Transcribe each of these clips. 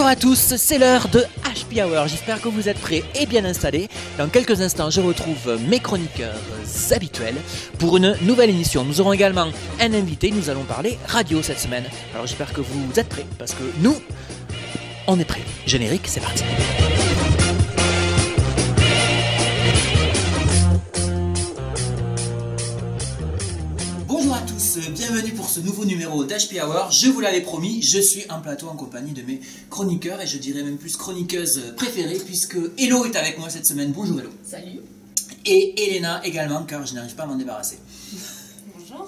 Bonjour à tous, c'est l'heure de HP Hour, j'espère que vous êtes prêts et bien installés. Dans quelques instants, je retrouve mes chroniqueurs habituels pour une nouvelle émission. Nous aurons également un invité, nous allons parler radio cette semaine. Alors j'espère que vous êtes prêts, parce que nous, on est prêts. Générique, c'est parti. Bonjour à tous, bienvenue pour ce nouveau numéro d'HP Hour. Je vous l'avais promis, je suis en plateau en compagnie de mes chroniqueurs et je dirais même plus chroniqueuses préférées puisque Hello est avec moi cette semaine. Bonjour Hello. Salut. Et Elena également car je n'arrive pas à m'en débarrasser. Bonjour.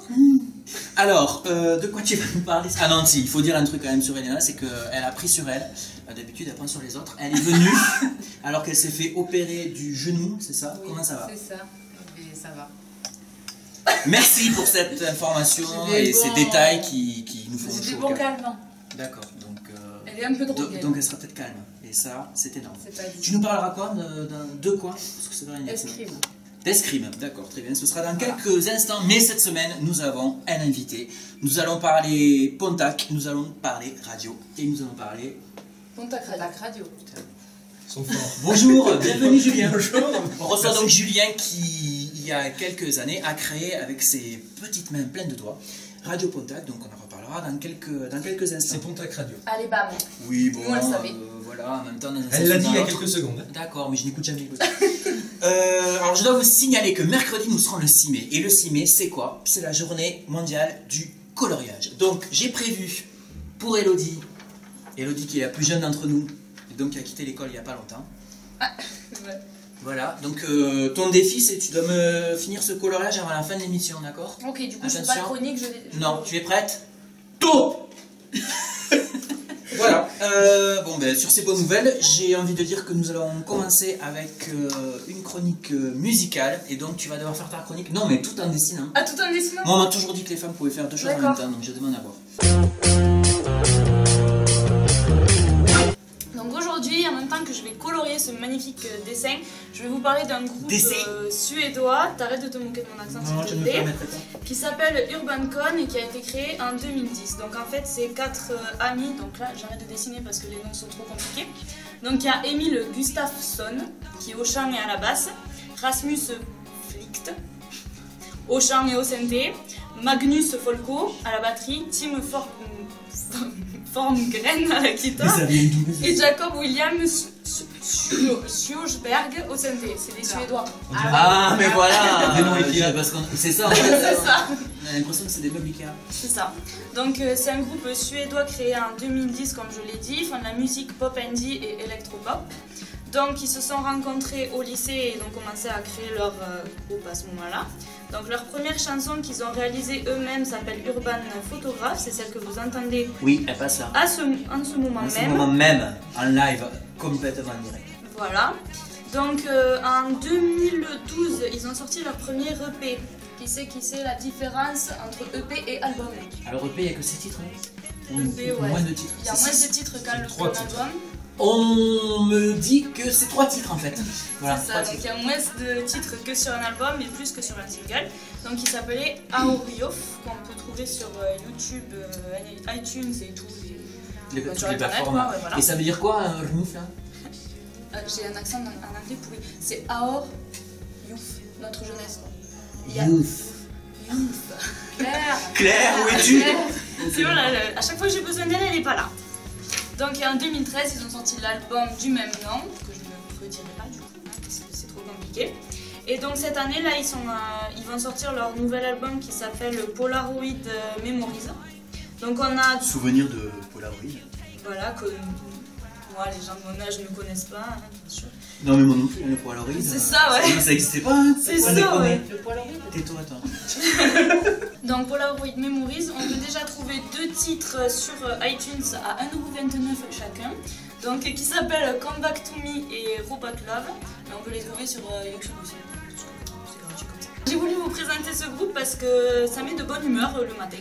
Alors, de quoi tu vas nous parler? Ah non, si, il faut dire un truc quand même sur Elena, c'est qu'elle a pris sur elle. D'habitude, elle prend sur les autres. Elle est venue alors qu'elle s'est fait opérer du genou, c'est ça? Oui, comment ça va? C'est ça, mais ça va. Merci pour cette information et ces détails qui nous font chaud. C'est des bons calmants. D'accord, donc, Elle est un peu droguée. donc elle sera peut-être calme. Et ça, c'est énorme. C'est pas dit. Tu nous parleras quoi de quoi? Parce que c'est vrai, Escrime. d'escrime, d'accord, très bien. Ce sera dans quelques instants, mais cette semaine, nous avons un invité. Nous allons parler Pontac, nous allons parler radio et nous allons parler... Pontac Radio. Bonjour, bienvenue Julien. Bonjour. On reçoit donc Julien qui, il y a quelques années, a créé avec ses petites mains pleines de doigts Radio Pontac, donc on en reparlera dans quelques instants. C'est Pontac Radio. Allez, bam. Oui, bon, Nous, on le savait. voilà, en même temps... Elle l'a dit il y a quelques secondes. D'accord, mais je n'écoute jamais. Alors je dois vous signaler que mercredi nous serons le 6 mai. Et le 6 mai, c'est quoi? C'est la journée mondiale du coloriage. Donc j'ai prévu pour Elodie qui est la plus jeune d'entre nous, et donc qui a quitté l'école il n'y a pas longtemps. Ouais. Voilà, donc ton défi c'est tu dois me finir ce coloriage avant la fin de l'émission, d'accord? Ok, du coup, je fais Attention. pas de chronique, je... Non, tu es prête? Tout. Voilà, bon ben sur ces bonnes nouvelles, j'ai envie de dire que nous allons commencer avec une chronique musicale, et donc tu vas devoir faire ta chronique, non mais tout en dessinant. Ah, tout en dessinant? Moi on m'a toujours dit que les femmes pouvaient faire deux choses en même temps, donc je demande à voir. Donc aujourd'hui, en même temps que je vais colorier ce magnifique dessin, je vais vous parler d'un groupe suédois, t'arrêtes de te moquer de mon accent Non, je s'il ne te me plaît, permettrai pas. qui s'appelle Urban Con et qui a été créé en 2010. Donc en fait, c'est 4 amis, donc là j'arrête de dessiner parce que les noms sont trop compliqués. Donc il y a Emil Gustafsson qui est au chant et à la basse, Rasmus Flicht au chant et au synthé, Magnus Folko à la batterie, Tim Formgren à la guitare et Jacob William Sjosberg au synthé. C'est des Suédois. Ah mais voilà, Des noms Ikea. parce que c'est ça en fait. C'est ça. On a l'impression que c'est des meubles Ikea. C'est ça. Donc c'est un groupe suédois créé en 2010 comme je l'ai dit. Ils font de la musique pop indie et électropop. Donc ils se sont rencontrés au lycée et ils ont commencé à créer leur groupe à ce moment-là. Donc leur première chanson qu'ils ont réalisée eux-mêmes s'appelle Urban Photograph, c'est celle que vous entendez Oui, elle passe là. en ce moment En ce même. moment même, en live, complètement direct. Voilà. Donc en 2012, ils ont sorti leur premier EP. Qui sait la différence entre EP et album? Alors EP, il n'y a que 6 titres, hein? EP, Ou ouais. moins de titres. Il y a C'est moins six. de titres qu'un trois album. titres. On me dit que c'est 3 titres en fait. Voilà, C'est 3 ça, donc il titres. y a moins de titres que sur un album et plus que sur un single. Donc il s'appelait Aoriof, qu'on peut trouver sur YouTube, iTunes et tout. Les sur toutes les Internet, plateformes. ouais, voilà. Et ça veut dire quoi un remove là? J'ai un accent en anglais pourri. C'est Aor Youth, notre jeunesse. Il y a- Youth. Claire. Claire, où es-tu? C'est bon, à chaque fois que j'ai besoin d'elle, elle n'est pas là. Donc en 2013, ils ont sorti l'album du même nom, que je ne redirai pas du coup, hein, parce que c'est trop compliqué. Et donc cette année là, ils vont sortir leur nouvel album qui s'appelle Polaroid Memories. Donc on a, Souvenir de Polaroid. voilà, que moi les gens de mon âge ne connaissent pas, hein, bien sûr. Non mais moi non plus, le Polaroid. C'est ça, ouais. Ça n'existait pas, hein? C'est Pas ça, déconner. ouais. Tais-toi, toi. Donc Polaroid Memories, on peut déjà trouver 2 titres sur iTunes à 1,29€ chacun. Donc qui s'appellent Come Back to Me et Robot Love. Et on peut les trouver sur YouTube aussi. C'est gratuit comme ça. J'ai voulu vous présenter ce groupe parce que ça met de bonne humeur le matin.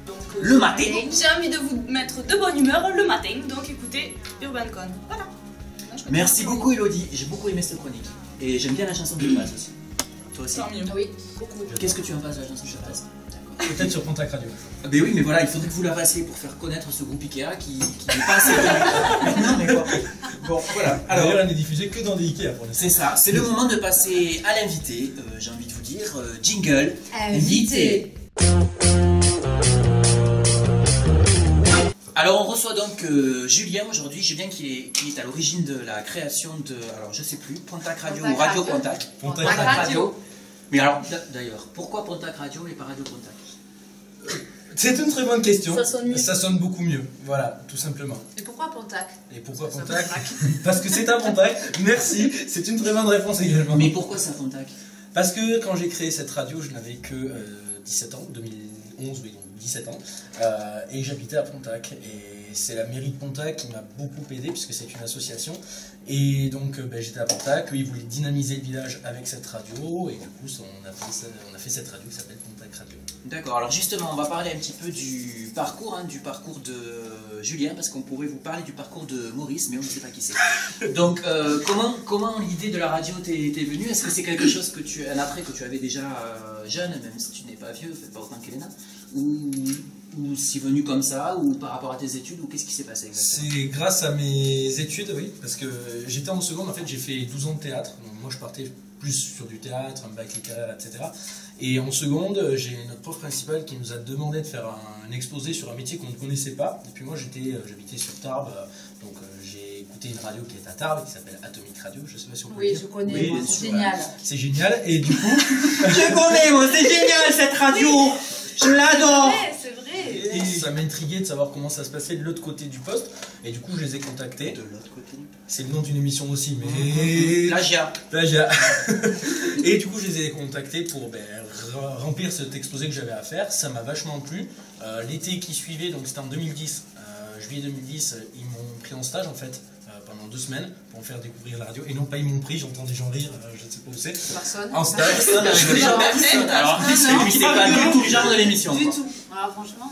Donc, Le matin? J'ai envie de vous mettre de bonne humeur le matin. Donc écoutez Urban Con. Voilà. Merci beaucoup Elodie, j'ai beaucoup aimé cette chronique. Et j'aime bien la chanson de base aussi. Toi aussi? Tant mieux. Oui, beaucoup. Qu'est-ce que tu en penses de la chanson de base? Peut-être sur Pontac Radio. Mais oui, mais voilà, il faudrait que vous la fassiez pour faire connaître ce groupe Ikea qui n'est pas assez connu. Non, mais quoi. Bon, voilà. Alors, elle n'est diffusée que dans des Ikea pour l'instant. C'est ça, c'est le moment de passer à l'invité. J'ai envie de vous dire, jingle, invité. Alors on reçoit donc Julien aujourd'hui, Julien qui est à l'origine de la création de, alors je sais plus, Pontac Radio ou Radio Pontac. Pontac Radio. Mais alors d'ailleurs, pourquoi Pontac Radio et pas Radio Pontac? C'est une très bonne question. Ça sonne mieux. Ça sonne beaucoup mieux, voilà, tout simplement. Et pourquoi Pontac? Et pourquoi Pontac? Parce que c'est un Pontac, merci, c'est une très bonne réponse également. Mais pourquoi ça Pontac? Parce que quand j'ai créé cette radio, je n'avais que 17 ans, 2011, oui, donc 17 ans, et j'habitais à Pontac. Et c'est la mairie de Pontac qui m'a beaucoup aidé, puisque c'est une association. Et donc j'étais à Pontac, ils voulaient dynamiser le village avec cette radio, et du coup on a fait cette radio qui s'appelle Pontac Radio. D'accord, alors justement on va parler un petit peu du parcours de Julien, parce qu'on pourrait vous parler du parcours de Maurice, mais on ne sait pas qui c'est. Donc comment l'idée de la radio t'est venue? Est-ce que c'est quelque chose un attrait que tu avais déjà jeune, même si tu n'es pas vieux, pas autant qu'Elena, ou c'est venu comme ça, ou par rapport à tes études, ou qu'est-ce qui s'est passé exactement? C'est grâce à mes études, oui, parce que j'étais en seconde, en fait j'ai fait 12 ans de théâtre, donc moi je partais plus sur du théâtre, un bac littéraire, etc. Et en seconde, j'ai notre prof principal qui nous a demandé de faire un exposé sur un métier qu'on ne connaissait pas. Et puis moi j'habitais sur Tarbes, donc j'ai écouté une radio qui est à Tarbes, qui s'appelle Atomic Radio, je ne sais pas si on peut le dire. Oui, je connais, oui, c'est génial. C'est génial, et du coup... Je connais, moi, c'est génial cette radio. Je l'adore. C'est vrai. Et ça m'intriguait de savoir comment ça se passait de l'autre côté du poste, et du coup je les ai contactés. De l'autre côté. C'est le nom d'une émission aussi, mais... Plagiat. Et du coup je les ai contactés pour remplir cet exposé que j'avais à faire. Ça m'a vachement plu. L'été qui suivait, donc c'était en 2010, juillet 2010, ils m'ont pris en stage en fait. Pendant 2 semaines pour me faire découvrir la radio, et non pas ils m'ont pris, j'entends des gens rire, je ne sais pas où c'est. Personne. En stage. Alors c'est pas du tout le genre de l'émission. Du tout. Alors franchement.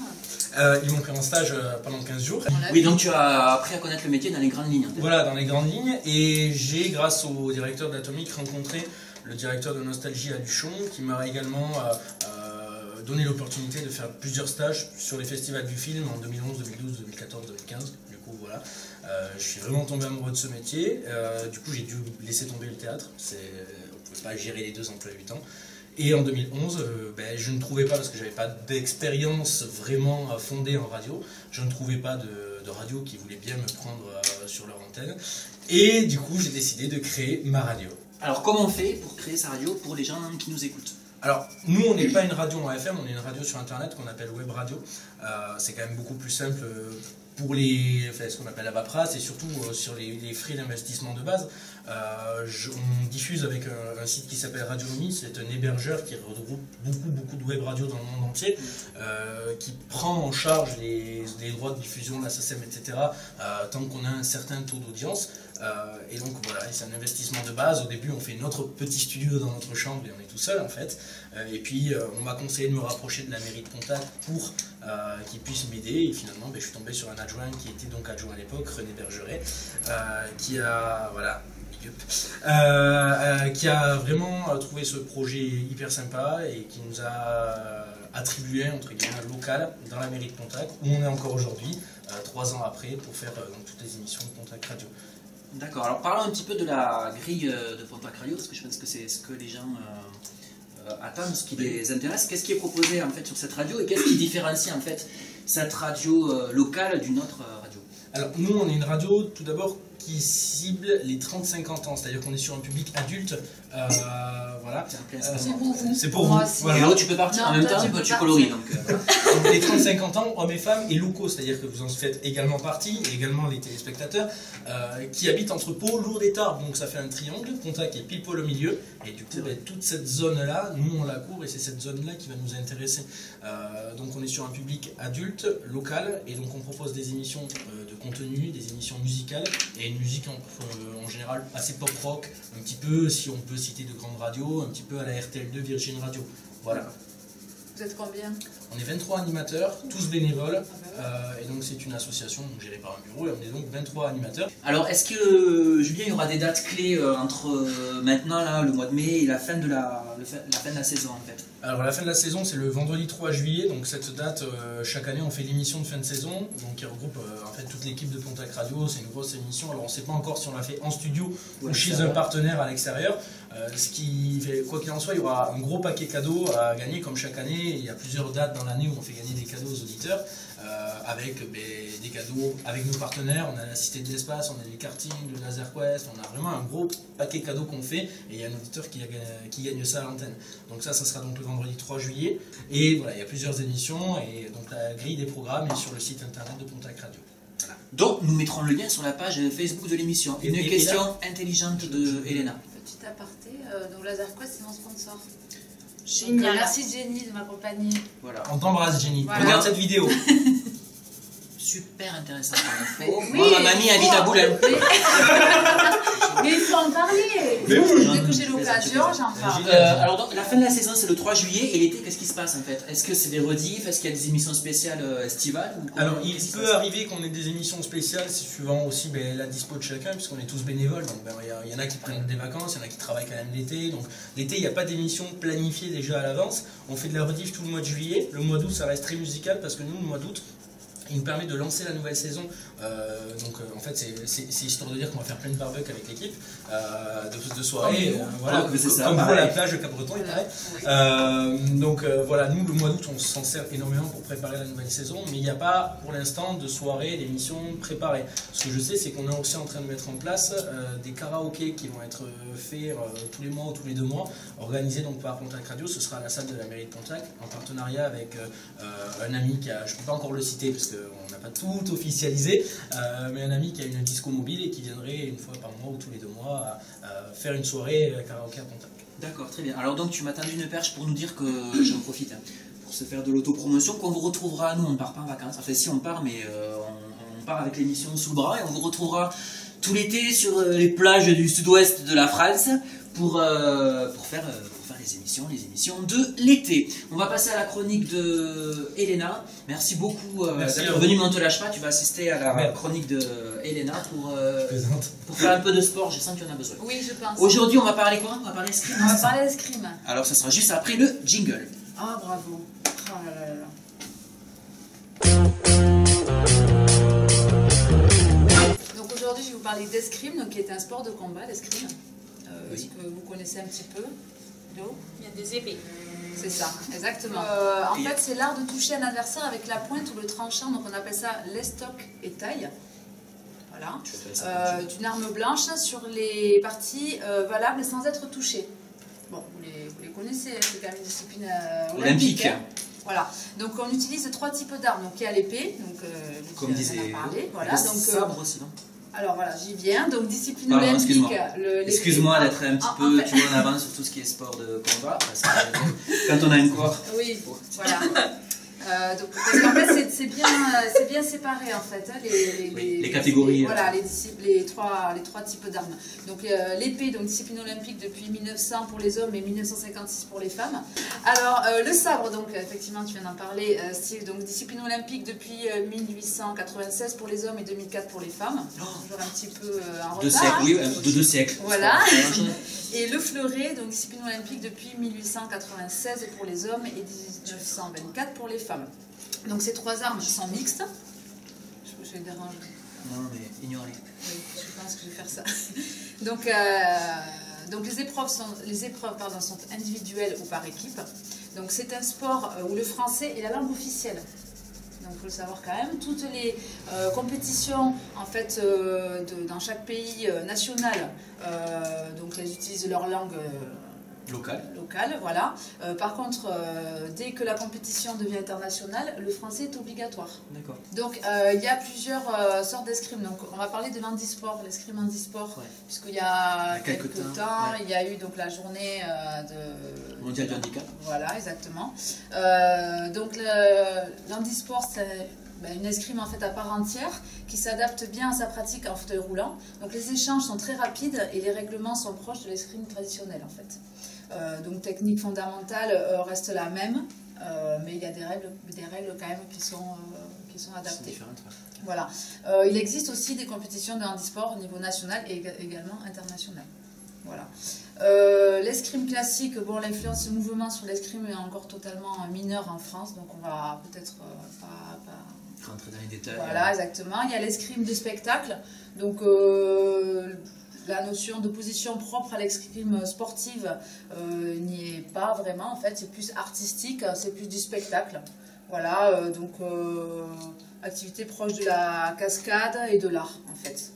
Ils m'ont pris en stage pendant 15 jours. Oui, donc tu as appris à connaître le métier dans les grandes lignes. Voilà, dans les grandes lignes, et j'ai, grâce au directeur d'Atomic, rencontré le directeur de Nostalgie à Luchon, qui m'a également donné l'opportunité de faire plusieurs stages sur les festivals du film en 2011, 2012, 2014, 2015. Du coup, voilà. Je suis vraiment tombé amoureux de ce métier. Du coup, j'ai dû laisser tomber le théâtre. On ne pouvait pas gérer les 2 emplois du temps. Et en 2011, je ne trouvais pas, parce que je n'avais pas d'expérience vraiment fondée en radio, je ne trouvais pas de radio qui voulait bien me prendre sur leur antenne. Et du coup, j'ai décidé de créer ma radio. Alors, comment on fait pour créer sa radio pour les gens qui nous écoutent? Alors, nous, on n'est pas une radio en FM, on est une radio sur Internet qu'on appelle web radio. C'est quand même beaucoup plus simple pour ce qu'on appelle la paperasse, et surtout sur les frais d'investissement de base. On diffuse avec un site qui s'appelle Radionomie, c'est un hébergeur qui regroupe beaucoup de web radios dans le monde entier, qui prend en charge les droits de diffusion, la SACEM, etc., tant qu'on a un certain taux d'audience. Et donc voilà, c'est un investissement de base. Au début, on fait notre petit studio dans notre chambre et on est tout seul en fait. Et puis on m'a conseillé de me rapprocher de la mairie de Pontac pour qu'ils puissent m'aider. Et finalement, je suis tombé sur un adjoint qui était donc adjoint à l'époque, René Bergeret, qui a qui a vraiment trouvé ce projet hyper sympa et qui nous a attribué entre guillemets un local dans la mairie de Pontac, où on est encore aujourd'hui, 3 ans après, pour faire donc, toutes les émissions de Pontac Radio. D'accord, alors parlons un petit peu de la grille de Pontac Radio, parce que je pense que c'est ce que les gens attendent, ce qui les intéresse. Qu'est-ce qui est proposé en fait sur cette radio, et qu'est-ce qui différencie en fait cette radio locale d'une autre radio? Alors nous, on est une radio tout d'abord qui cible les 30-50 ans, c'est-à-dire qu'on est sur un public adulte. Voilà. C'est pour vous. C'est pour vous. Voilà. Et là, tu peux partir en même temps, tu coloris. Donc, les 30-50 ans, hommes et femmes, et locaux, c'est-à-dire que vous en faites également partie, et également les téléspectateurs, qui habitent entre Pau, Lourdes et Tarbes. Donc ça fait un triangle, Pontac est pile poil au milieu, et du coup, toute cette zone-là, nous on la couvre, et c'est cette zone-là qui va nous intéresser. Donc on est sur un public adulte, local, et donc on propose des émissions de contenu, des émissions musicales, et une musique en général assez pop-rock, un petit peu, si on peut citer de grandes radios, un petit peu à la RTL2, Virgin Radio. Voilà. Vous êtes combien? On est 23 animateurs, tous bénévoles, et donc c'est une association donc, gérée par un bureau, et on est donc 23 animateurs. Alors, est-ce que, Julien, il y aura des dates clés entre maintenant, là, le mois de mai, et la fin de la saison, en fait? Alors la fin de la saison, c'est le vendredi 3 juillet, donc cette date, chaque année, on fait l'émission de fin de saison, donc qui regroupe en fait toute l'équipe de Pontac Radio, c'est une grosse émission. Alors on ne sait pas encore si on la fait en studio ou chez un partenaire à l'extérieur. Ce qui fait, quoi qu'il en soit, il y aura un gros paquet cadeaux à gagner comme chaque année. Il y a plusieurs dates dans l'année où on fait gagner des cadeaux aux auditeurs, avec des cadeaux avec nos partenaires. On a la Cité de l'Espace, on a les karting, le Laser Quest, on a vraiment un gros paquet cadeaux qu'on fait, et il y a un auditeur qui gagne ça à l'antenne. Donc ça sera donc le vendredi 3 juillet, et voilà, il y a plusieurs émissions, et donc la grille des programmes est sur le site internet de Pontac Radio. Voilà. Donc, nous mettrons le lien sur la page Facebook de l'émission. Une question intelligente de Elena. Petit aparté, donc Laser Quest, c'est mon sponsor. Génial. Donc, merci Jenny de m'accompagner. Voilà. On t'embrasse Jenny, Voilà. regarde cette vidéo. Super intéressant, en effet. Oui, Moi, ma mamie habite à Boulogne. Mais il faut en parler. Mais oui. Dès que j'ai l'occasion, j'en parle. Alors, donc, la fin de la saison, c'est le 3 juillet, et l'été, qu'est-ce qui se passe, en fait? Est-ce que c'est des rediffs? Est-ce qu'il y a des émissions spéciales estivales? Alors il peut arriver qu'on ait des émissions spéciales, c'est suivant aussi la dispo de chacun, puisqu'on est tous bénévoles, donc il y en a qui prennent des vacances, il y en a qui travaillent quand même l'été, donc l'été il n'y a pas d'émission planifiée déjà à l'avance, on fait de la rediff tout le mois de juillet, le mois d'août ça reste très musical, parce que nous le mois d'août, il nous permet de lancer la nouvelle saison. En fait, c'est histoire de dire qu'on va faire plein de barbecues avec l'équipe, de soirées. Voilà, c'est ça, comme vous à pareil. la plage de Cap-Breton, il paraît. Voilà, nous, le mois d'août, on s'en sert énormément pour préparer la nouvelle saison, mais il n'y a pas pour l'instant de soirées, d'émissions préparées. Ce que je sais, c'est qu'on est aussi en train de mettre en place des karaokés qui vont être faits tous les mois ou tous les 2 mois, organisés donc par Pontac Radio. Ce sera à la salle de la mairie de Pontac, en partenariat avec un ami qui a, je ne peux pas encore le citer parce qu'on n'a pas tout officialisé, mais un ami qui a une disco mobile et qui viendrait une fois par mois ou tous les 2 mois faire une soirée karaoké à Pontac. D'accord, très bien. Alors donc tu m'as tendu une perche pour nous dire que j'en profite pour se faire de l'autopromotion, qu'on vous retrouvera, nous on ne part pas en vacances, enfin si on part, mais on part avec l'émission sous le bras, et on vous retrouvera tout l'été sur les plages du sud-ouest de la France pour faire les émissions de l'été. On va passer à la chronique de Elena. Merci beaucoup d'être venu, mais on ne te lâche pas, tu vas assister à la chronique de Elena pour faire un peu de sport, je sens que tu en as besoin. Oui, je pense. Aujourd'hui, on va parler quoi? On va parler escrime. On va parler d'escrime. Alors, ça sera juste après le jingle. Ah, bravo. Oh là là là. Donc aujourd'hui, je vais vous parler d'escrime, donc qui est un sport de combat, l'escrime. Est-ce que vous connaissez un petit peu? No. Il y a des épées. C'est ça, exactement. En fait, c'est l'art de toucher un adversaire avec la pointe ou le tranchant, donc on appelle ça l'estoc et taille. Voilà. D'une arme blanche sur les parties valables sans être touchées. Bon, vous les connaissez, c'est quand même une discipline olympique. Hein. Voilà. Donc on utilise 3 types d'armes. Donc il y a l'épée, donc comme disait, on a parlé. Voilà. Le donc sabre aussi, non? Alors voilà, j'y viens. Donc discipline olympique. Excuse-moi d'être un petit peu tu vois, en avance sur tout ce qui est sport de combat, parce que quand on a une cour. Oui, voilà. Donc, parce qu'en fait, c'est bien séparé en fait, hein, les catégories. Voilà, les trois types d'armes. Donc l'épée, donc discipline olympique depuis 1900 pour les hommes et 1956 pour les femmes. Alors le sabre, donc effectivement tu viens d'en parler, donc discipline olympique depuis 1896 pour les hommes et 2004 pour les femmes. Toujours un petit peu en retard. 2 siècles, hein. oui, de 2 siècles. Voilà. Et le fleuret, donc discipline olympique depuis 1896 pour les hommes et 1924 pour les femmes. Donc ces 3 armes sont mixtes. Je vais déranger. Non, mais ignorez. Oui, je pense que je vais faire ça. Donc les épreuves sont individuelles ou par équipe. Donc c'est un sport où le français est la langue officielle. Donc il faut le savoir quand même. Toutes les compétitions en fait dans chaque pays national, donc elles utilisent leur langue locale, voilà. Par contre, dès que la compétition devient internationale, le français est obligatoire. D'accord. Donc il y a plusieurs sortes d'escrime. Donc on va parler de l'handisport, l'escrime handisport, puisqu'il y a quelques temps, il y a eu donc la journée de mondial du handicap. Voilà, exactement. Donc l'handisport, c'est une escrime en fait à part entière qui s'adapte bien à sa pratique en fauteuil roulant. Donc les échanges sont très rapides et les règlements sont proches de l'escrime traditionnelle en fait. Donc technique fondamentale reste la même. mais il y a des règles quand même qui sont adaptées. différentes, ouais. Voilà. Il existe aussi des compétitions de handisport au niveau national et également international. Voilà. L'escrime classique, bon, l'influence du mouvement sur l'escrime est encore totalement mineure en France, donc on va peut-être pas Rentrer dans les détails. voilà, exactement. Il y a l'escrime de spectacle, donc la notion de position propre à l'escrime sportive n'y est pas vraiment, en fait, c'est plus artistique, c'est plus du spectacle. Voilà, donc activité proche de la cascade et de l'art, en fait.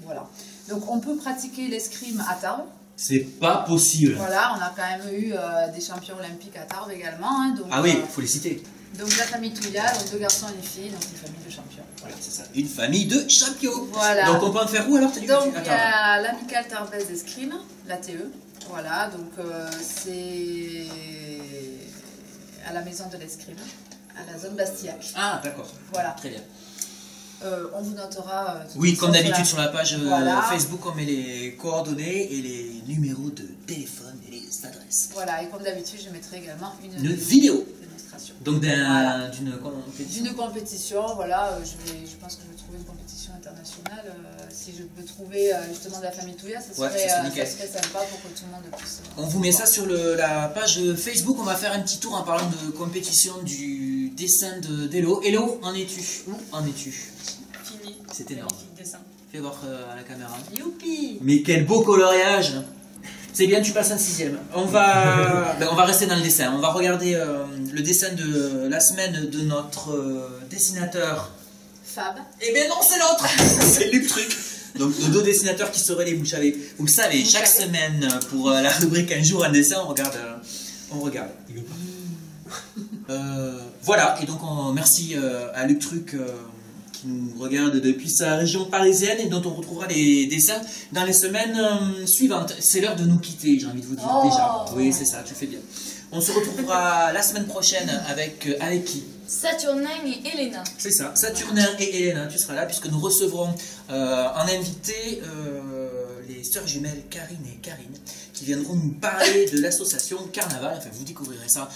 Voilà. Donc on peut pratiquer l'escrime à Tarbes. C'est pas possible. Voilà, on a quand même eu des champions olympiques à Tarbes également. Hein, donc, Ah oui, faut les citer. donc la famille Touya, donc 2 garçons et une fille, donc une famille de champions. Voilà, c'est ça. Une famille de champions. Voilà. Donc on peut en faire où alors? Donc il y a l'amicale tarbaise d'escrime, l'ATE. Voilà, donc c'est à la maison de l'escrime, à la zone Bastillac. Ah d'accord. Voilà. Très bien. On vous notera. Oui, comme d'habitude sur la page Voilà. Facebook, on met les coordonnées et les numéros de téléphone et les adresses. Voilà, et comme d'habitude, je mettrai également une vidéo. démonstration. Donc Voilà. d'une compétition. D'une compétition, voilà, je pense que je vais trouver une compétition internationale. Si je peux trouver justement de la famille Touya, ça serait nickel. sympa pour que tout le monde puisse. On vous met ça sur la page Facebook. On va faire un petit tour en parlant de compétition du dessin d'Hello. Hello, en es-tu? Où en es-tu? Fini. C'est énorme. Magnifique dessin. Fais voir à la caméra. Youpi! Mais quel beau coloriage! C'est bien, tu passes un 6e. On va rester dans le dessin. On va regarder le dessin de la semaine de notre dessinateur. Fab. Eh bien non, c'est l'autre. C'est Luc Truc. Donc nos 2 dessinateurs qui se relaient, vous le savez, chaque semaine pour la rubrique Un jour un dessin, on regarde. Voilà, et donc merci à Luc Truc qui nous regarde depuis sa région parisienne et dont on retrouvera les dessins dans les semaines suivantes. C'est l'heure de nous quitter, j'ai envie de vous dire déjà. Oui, c'est ça, tu fais bien. On se retrouvera la semaine prochaine avec qui? Saturnin et Elena. C'est ça, Saturnin et Elena, tu seras là puisque nous recevrons en invité les sœurs jumelles Karine qui viendront nous parler de l'association Carnaval. Enfin, vous découvrirez ça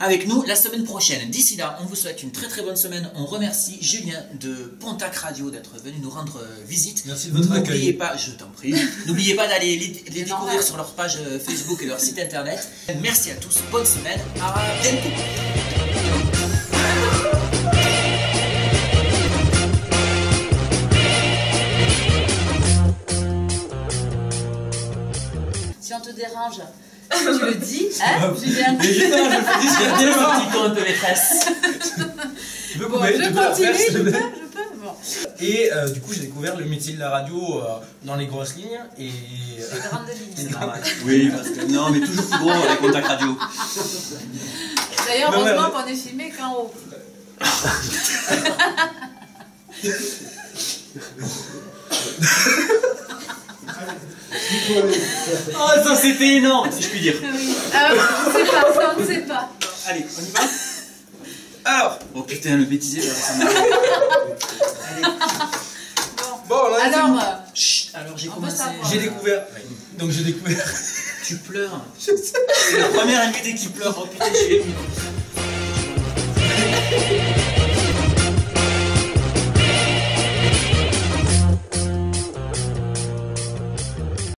avec nous la semaine prochaine. D'ici là, on vous souhaite une très très bonne semaine. On remercie Julien de Pontac Radio d'être venu nous rendre visite. Merci de votre accueil. N'oubliez pas, je t'en prie, n'oubliez pas d'aller les découvrir sur leur page Facebook et leur site internet. Merci à tous, bonne semaine, à bientôt. Si on te dérange, tu le dis, hein, Julien? Mais justement, je me fais discuter. Un petit compte, maîtresse. Tu peux Bon, couper, je tu peux la faire, continue, s'il te plaît. je peux. Bon. Et du coup, j'ai découvert le métier de la radio dans les grosses lignes et Les grandes lignes. c'est normal. Oui, parce que non, mais toujours plus gros avec Pontac Radio. D'ailleurs, Non, mais heureusement ouais. qu'on est filmé qu'en haut. Oh, ça c'était énorme, si je puis dire. Oui. Ah, je sais pas, ça on ne sait pas. Allez, on y va. Alors, oh putain, le bêtisier, là, ça m'a... Bon, on en est Alors, fini. Chut, alors j'ai On commencé... peut savoir. J'ai découvert. Donc j'ai découvert. Tu pleures. C'est la première invitée qui pleure. Oh putain, je suis ému.